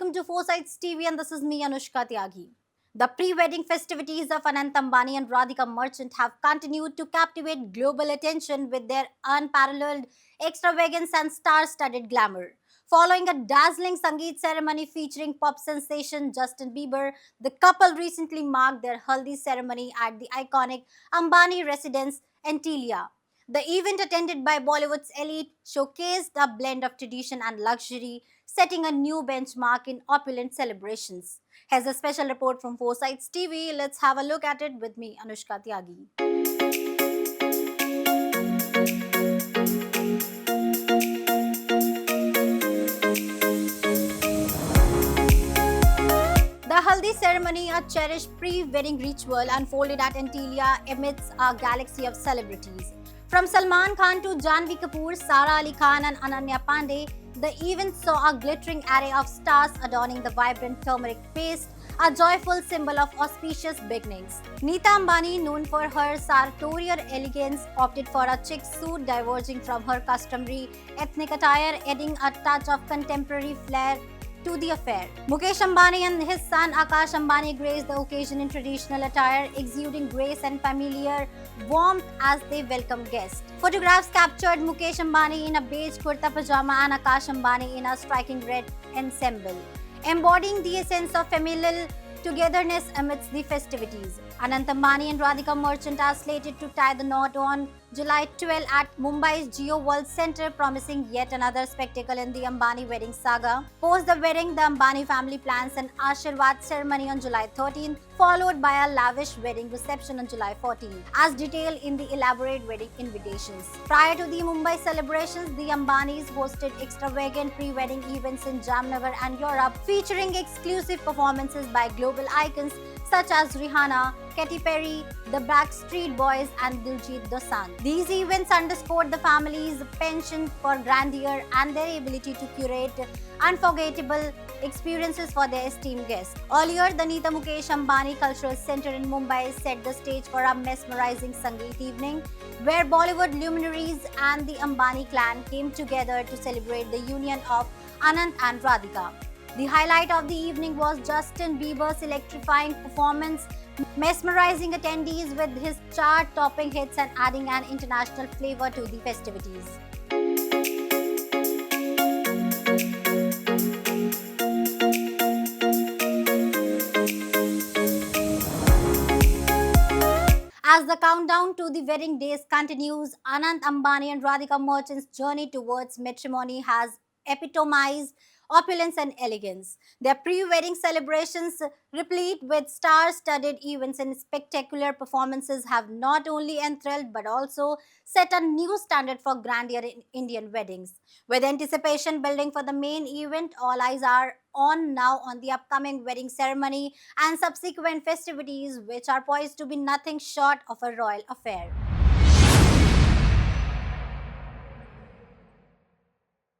welcome to Foresights TV, and this is me, Anushka Tyagi. The pre-wedding festivities of Anant Ambani and Radhika Merchant have continued to captivate global attention with their unparalleled extravagance and star-studded glamour. Following a dazzling Sangeet ceremony featuring pop sensation Justin Bieber, the couple recently marked their haldi ceremony at the iconic Ambani residence, Antilia. The event, attended by Bollywood's elite, showcased a blend of tradition and luxury, setting a new benchmark in opulent celebrations. Here's a special report from Foresights TV. Let's have a look at it with me, Anushka Tyagi. The Haldi ceremony, a cherished pre-wedding ritual, unfolded at Antilia amidst a galaxy of celebrities. From Salman Khan to Janvi Kapoor, Sara Ali Khan and Ananya Pandey, the event saw a glittering array of stars adorning the vibrant turmeric paste, a joyful symbol of auspicious beginnings. Neeta Ambani, known for her sartorial elegance, opted for a chic suit diverging from her customary ethnic attire, adding a touch of contemporary flair to the affair. Mukesh Ambani and his son Akash Ambani graced the occasion in traditional attire, exuding grace and familiar warmth as they welcomed guests. Photographs captured Mukesh Ambani in a beige kurta pajama and Akash Ambani in a striking red ensemble, embodying the essence of familial togetherness amidst the festivities. Anant Ambani and Radhika Merchant are slated to tie the knot on July 12 at Mumbai's Geo World Center, promising yet another spectacle in the Ambani wedding saga. Post the wedding, the Ambani family plans an Ashirwad ceremony on July 13, followed by a lavish wedding reception on July 14, as detailed in the elaborate wedding invitations. Prior to the Mumbai celebrations, the Ambanis hosted extravagant pre-wedding events in Jamnagar and Europe, featuring exclusive performances by global icons such as Rihanna, Katy Perry, the Backstreet Boys, and Diljit Dosanjh. These events underscored the family's penchant for grandeur and their ability to curate unforgettable experiences for their esteemed guests. Earlier, the Neeta Mukesh Ambani Cultural Center in Mumbai set the stage for a mesmerizing Sangeet evening, where Bollywood luminaries and the Ambani clan came together to celebrate the union of Anant and Radhika. The highlight of the evening was Justin Bieber's electrifying performance, mesmerizing attendees with his chart-topping hits and adding an international flavor to the festivities. As the countdown to the wedding days continues, Anant Ambani and Radhika Merchant's journey towards matrimony has epitomized opulence and elegance. Their pre-wedding celebrations, replete with star-studded events and spectacular performances, have not only enthralled but also set a new standard for grandeur in Indian weddings. With anticipation building for the main event, all eyes are on now on the upcoming wedding ceremony and subsequent festivities, which are poised to be nothing short of a royal affair.